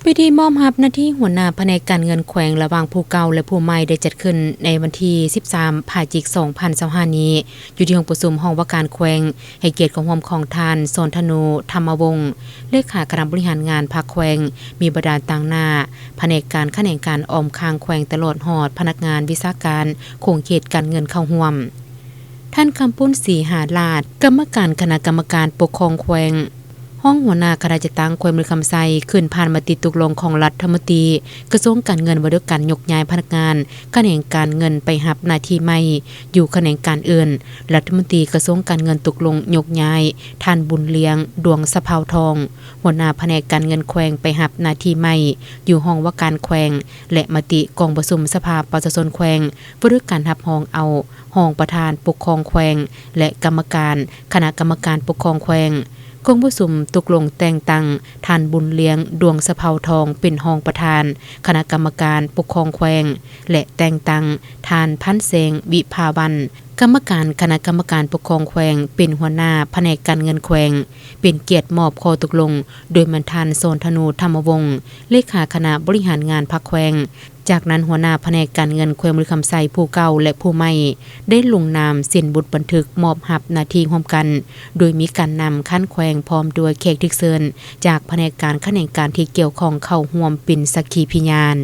พิธีมอบรับหน้าที่หัวหน้าแผนกการเงินแขวงระหว่างผู้เก่าและผู้ใหม่ได้จัดขึ้นในวันที่13พฤศจิกายน2025นี้อยู่ที่ห้องประชุมห้องว่าการแขวงให้เกียรติของร่วมของทานสนธนูธรรมวงศ์เลขาคณะบริหารงานภาคแขวงมีบดาลต่างหน้าแผนกการแขนงการออมคางแขวงตลอดหอดพนักงานวิชาการคงเขตการเงินเข้าร่วมท่านคำปุ้นศรีหาลาดกรรมการคณะกรรมการปกครองแขวงห้องหัวหน้าคณะจัดตั้งแขวงมือคำไซขึ้นผ่านมติตกลงของรัฐมนตรีกระทรวงการเงินว่าด้วยการยกย้ายพนักงานแขนงการเงินไปรับหน้าที่ใหม่อยู่แขนงการอื่นรัฐมนตรีกระทรวงการเงินตกลงยกย้ายท่านบุญเลี้ยงดวงสะเภาทองหัวหน้าแผนกการเงินแขวงไปรับหน้าที่ใหม่อยู่ห้องว่าการแขวงและมติกองประชุมสภาประชาชนแขวงว่าด้วยการรับห้องเอาห้องประธานปกครองแขวงและกรรมการคณะกรรมการปกครองแขวงกองประชุมตกลงแต่งตั้งท่านบุญเลี้ยงดวงสะเภาทองเป็นรองประธานคณะกรรมการปกครองแขวงและแต่งตั้งท่านพันเสงวิภาวันกรรมการคณะกรรมการปกครองแขวงเป็นหัวหน้าแผนกการเงินแขวงเป็นเกียรติมอบข้อตกลงโดยมันทานโซนธนูธรรมวงศ์เลขาคณะบริหารงานพรรคแขวงจากนั้นหัวหน้าแผนกการเงินแขวงมือคำไซผู้เก่าและผู้ใหม่ได้ลงนามเซ็นบุตรบันทึกมอบรับหน้าที่ร่วมกันโดยมีการนำขั้นแขวงพร้อมด้วยแขกที่เชิญจากแผนกการแขนงการที่เกี่ยวข้องเข้าร่วมเป็นสักขีพยาน